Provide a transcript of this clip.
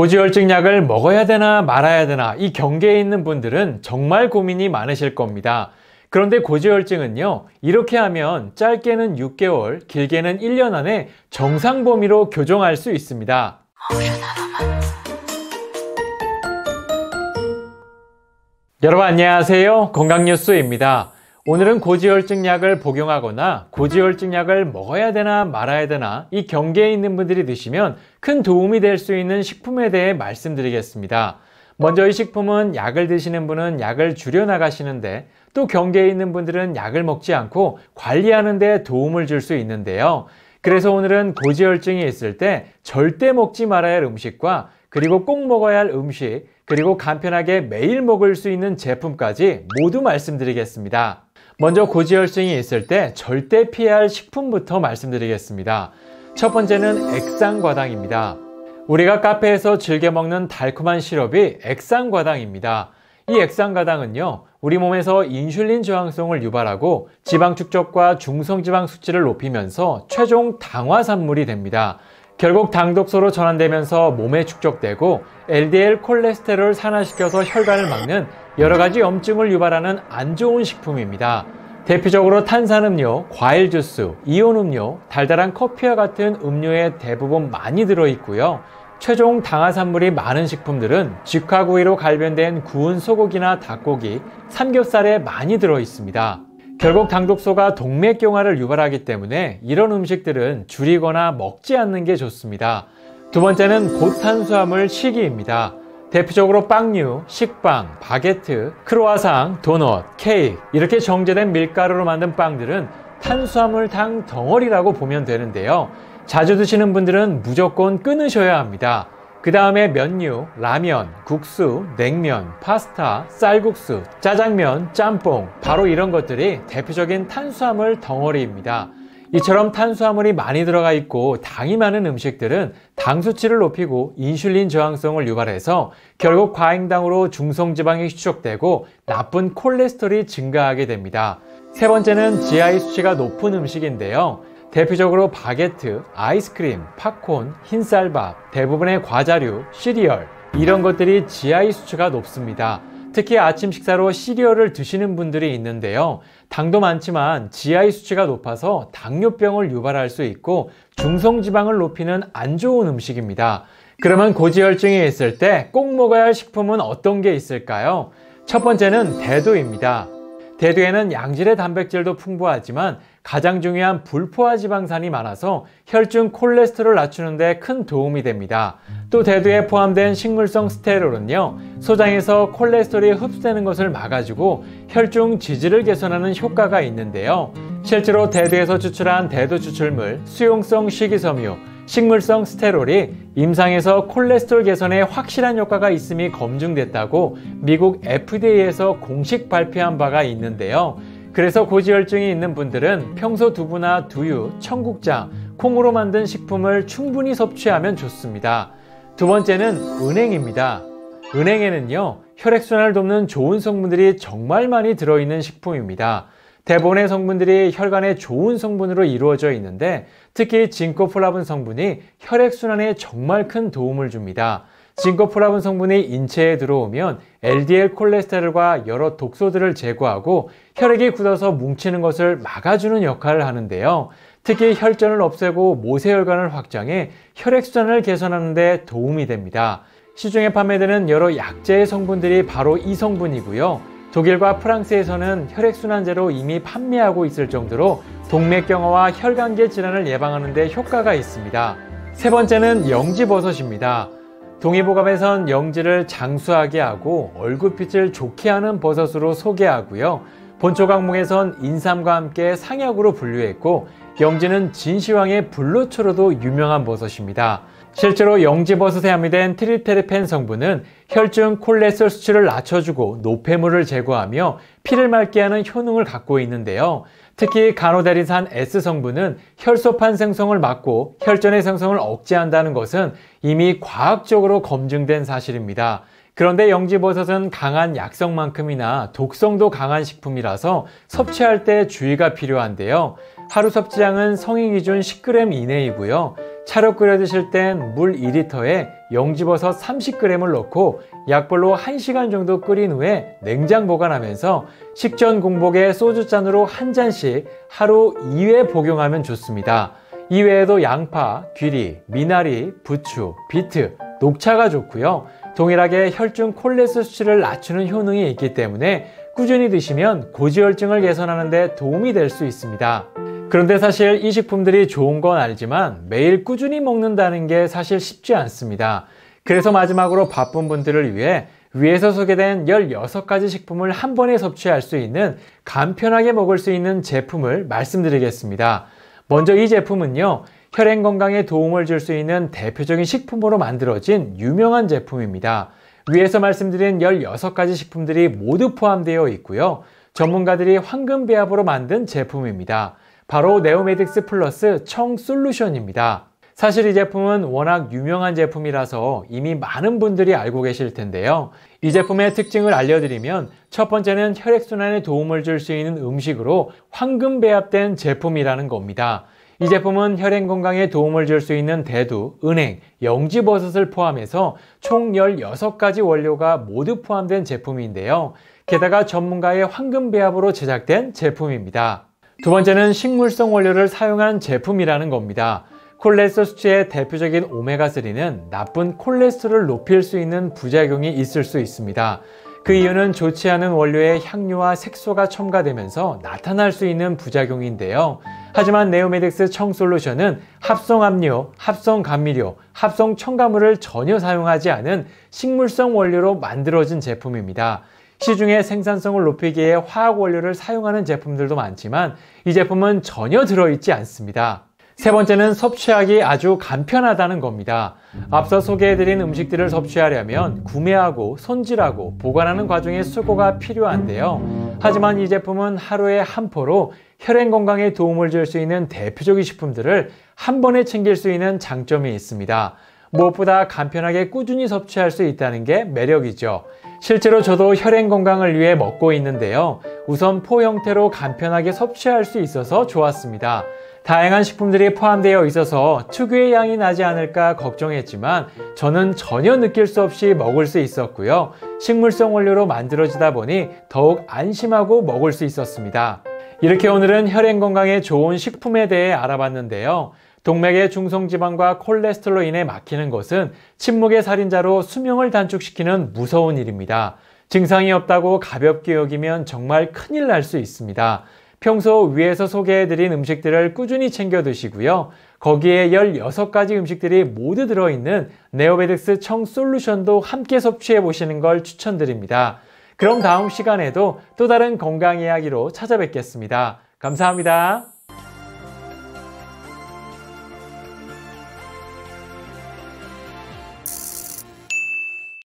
고지혈증 약을 먹어야 되나 말아야 되나 이 경계에 있는 분들은 정말 고민이 많으실 겁니다. 그런데 고지혈증은요, 이렇게 하면 짧게는 6개월, 길게는 1년 안에 정상 범위로 교정할 수 있습니다. 여러분 안녕하세요. 건강뉴스입니다. 오늘은 고지혈증 약을 복용하거나 고지혈증 약을 먹어야 되나 말아야 되나 이 경계에 있는 분들이 드시면 큰 도움이 될 수 있는 식품에 대해 말씀드리겠습니다. 먼저 이 식품은 약을 드시는 분은 약을 줄여 나가시는데 또 경계에 있는 분들은 약을 먹지 않고 관리하는 데 도움을 줄 수 있는데요. 그래서 오늘은 고지혈증이 있을 때 절대 먹지 말아야 할 음식과 그리고 꼭 먹어야 할 음식, 그리고 간편하게 매일 먹을 수 있는 제품까지 모두 말씀드리겠습니다. 먼저 고지혈증이 있을 때 절대 피해야 할 식품부터 말씀드리겠습니다. 첫 번째는 액상과당입니다. 우리가 카페에서 즐겨 먹는 달콤한 시럽이 액상과당입니다. 이 액상과당은요, 우리 몸에서 인슐린 저항성을 유발하고 지방 축적과 중성지방 수치를 높이면서 최종 당화산물이 됩니다. 결국 당독소로 전환되면서 몸에 축적되고 LDL 콜레스테롤을 산화시켜서 혈관을 막는 여러가지 염증을 유발하는 안 좋은 식품입니다. 대표적으로 탄산음료, 과일 주스, 이온 음료, 달달한 커피와 같은 음료에 대부분 많이 들어있고요. 최종 당화산물이 많은 식품들은 직화구이로 갈변된 구운 소고기나 닭고기, 삼겹살에 많이 들어있습니다. 결국 당독소가 동맥경화를 유발하기 때문에 이런 음식들은 줄이거나 먹지 않는 게 좋습니다. 두 번째는 고탄수화물 식이입니다. 대표적으로 빵류, 식빵, 바게트, 크로아상, 도넛, 케이크 이렇게 정제된 밀가루로 만든 빵들은 탄수화물 당 덩어리라고 보면 되는데요. 자주 드시는 분들은 무조건 끊으셔야 합니다. 그 다음에 면류, 라면, 국수, 냉면, 파스타, 쌀국수, 짜장면, 짬뽕 바로 이런 것들이 대표적인 탄수화물 덩어리입니다. 이처럼 탄수화물이 많이 들어가 있고 당이 많은 음식들은 당 수치를 높이고 인슐린 저항성을 유발해서 결국 과잉당으로 중성지방이 축적되고 나쁜 콜레스테롤이 증가하게 됩니다. 세 번째는 GI 수치가 높은 음식인데요. 대표적으로 바게트, 아이스크림, 팝콘, 흰쌀밥, 대부분의 과자류, 시리얼 이런 것들이 GI 수치가 높습니다. 특히 아침 식사로 시리얼을 드시는 분들이 있는데요. 당도 많지만 GI 수치가 높아서 당뇨병을 유발할 수 있고 중성지방을 높이는 안 좋은 음식입니다. 그러면 고지혈증이 있을 때 꼭 먹어야 할 식품은 어떤 게 있을까요? 첫 번째는 대두입니다. 대두에는 양질의 단백질도 풍부하지만 가장 중요한 불포화 지방산이 많아서 혈중 콜레스테롤을 낮추는 데 큰 도움이 됩니다. 또 대두에 포함된 식물성 스테롤은요, 소장에서 콜레스테롤이 흡수되는 것을 막아주고 혈중 지질을 개선하는 효과가 있는데요. 실제로 대두에서 추출한 대두 추출물, 수용성 식이섬유, 식물성 스테롤이 임상에서 콜레스테롤 개선에 확실한 효과가 있음이 검증됐다고 미국 FDA에서 공식 발표한 바가 있는데요. 그래서 고지혈증이 있는 분들은 평소 두부나 두유, 청국장, 콩으로 만든 식품을 충분히 섭취하면 좋습니다. 두 번째는 은행입니다. 은행에는요, 혈액순환을 돕는 좋은 성분들이 정말 많이 들어있는 식품입니다. 대부분의 성분들이 혈관에 좋은 성분으로 이루어져 있는데 특히 징코플라본 성분이 혈액순환에 정말 큰 도움을 줍니다. 징코플라본 성분이 인체에 들어오면 LDL 콜레스테롤과 여러 독소들을 제거하고 혈액이 굳어서 뭉치는 것을 막아주는 역할을 하는데요. 특히 혈전을 없애고 모세혈관을 확장해 혈액순환을 개선하는 데 도움이 됩니다. 시중에 판매되는 여러 약재의 성분들이 바로 이 성분이고요. 독일과 프랑스에서는 혈액순환제로 이미 판매하고 있을 정도로 동맥경화와 혈관계 질환을 예방하는 데 효과가 있습니다. 세 번째는 영지버섯입니다. 동의보감에선 영지를 장수하게 하고 얼굴빛을 좋게 하는 버섯으로 소개하고요. 본초 강목에선 인삼과 함께 상약으로 분류했고 영지는 진시황의 불로초로도 유명한 버섯입니다. 실제로 영지버섯에 함유된 트리테르펜 성분은 혈중 콜레스테롤 수치를 낮춰주고 노폐물을 제거하며 피를 맑게 하는 효능을 갖고 있는데요. 특히 간호대리산 S 성분은 혈소판 생성을 막고 혈전의 생성을 억제한다는 것은 이미 과학적으로 검증된 사실입니다. 그런데 영지버섯은 강한 약성만큼이나 독성도 강한 식품이라서 섭취할 때 주의가 필요한데요. 하루 섭취량은 성인 기준 10g 이내이고요. 차로 끓여 드실 땐 물 2리터에 영지버섯 30g을 넣고 약불로 1시간 정도 끓인 후에 냉장 보관하면서 식전 공복에 소주잔으로 한 잔씩 하루 2회 복용하면 좋습니다. 이외에도 양파, 귀리, 미나리, 부추, 비트, 녹차가 좋고요. 동일하게 혈중 콜레스테롤 수치를 낮추는 효능이 있기 때문에 꾸준히 드시면 고지혈증을 개선하는 데 도움이 될 수 있습니다. 그런데 사실 이 식품들이 좋은 건 알지만 매일 꾸준히 먹는다는 게 사실 쉽지 않습니다. 그래서 마지막으로 바쁜 분들을 위해 위에서 소개된 16가지 식품을 한 번에 섭취할 수 있는 간편하게 먹을 수 있는 제품을 말씀드리겠습니다. 먼저 이 제품은요, 혈행 건강에 도움을 줄 수 있는 대표적인 식품으로 만들어진 유명한 제품입니다. 위에서 말씀드린 16가지 식품들이 모두 포함되어 있고요. 전문가들이 황금 배합으로 만든 제품입니다. 바로 네오메딕스 플러스 청 솔루션입니다. 사실 이 제품은 워낙 유명한 제품이라서 이미 많은 분들이 알고 계실 텐데요. 이 제품의 특징을 알려드리면 첫 번째는 혈액순환에 도움을 줄 수 있는 음식으로 황금 배합된 제품이라는 겁니다. 이 제품은 혈행 건강에 도움을 줄 수 있는 대두, 은행, 영지버섯을 포함해서 총 16가지 원료가 모두 포함된 제품인데요. 게다가 전문가의 황금 배합으로 제작된 제품입니다. 두 번째는 식물성 원료를 사용한 제품이라는 겁니다. 콜레스테롤 수치의 대표적인 오메가3는 나쁜 콜레스테롤을 높일 수 있는 부작용이 있을 수 있습니다. 그 이유는 좋지 않은 원료에 향료와 색소가 첨가되면서 나타날 수 있는 부작용인데요. 하지만 네오메딕스 청 솔루션은 합성 함유, 합성 감미료, 합성 첨가물을 전혀 사용하지 않은 식물성 원료로 만들어진 제품입니다. 시중에 생산성을 높이기 위해 화학 원료를 사용하는 제품들도 많지만 이 제품은 전혀 들어있지 않습니다. 세 번째는 섭취하기 아주 간편하다는 겁니다. 앞서 소개해드린 음식들을 섭취하려면 구매하고 손질하고 보관하는 과정에 수고가 필요한데요. 하지만 이 제품은 하루에 한 포로 혈행 건강에 도움을 줄 수 있는 대표적인 식품들을 한 번에 챙길 수 있는 장점이 있습니다. 무엇보다 간편하게 꾸준히 섭취할 수 있다는 게 매력이죠. 실제로 저도 혈행 건강을 위해 먹고 있는데요. 우선 포 형태로 간편하게 섭취할 수 있어서 좋았습니다. 다양한 식품들이 포함되어 있어서 특유의 향이 나지 않을까 걱정했지만 저는 전혀 느낄 수 없이 먹을 수 있었고요. 식물성 원료로 만들어지다 보니 더욱 안심하고 먹을 수 있었습니다. 이렇게 오늘은 혈행 건강에 좋은 식품에 대해 알아봤는데요. 동맥의 중성지방과 콜레스테롤로 인해 막히는 것은 침묵의 살인자로 수명을 단축시키는 무서운 일입니다. 증상이 없다고 가볍게 여기면 정말 큰일 날 수 있습니다. 평소 위에서 소개해드린 음식들을 꾸준히 챙겨 드시고요. 거기에 16가지 음식들이 모두 들어있는 네오메딕스 청 솔루션도 함께 섭취해 보시는 걸 추천드립니다. 그럼 다음 시간에도 또 다른 건강 이야기로 찾아뵙겠습니다. 감사합니다.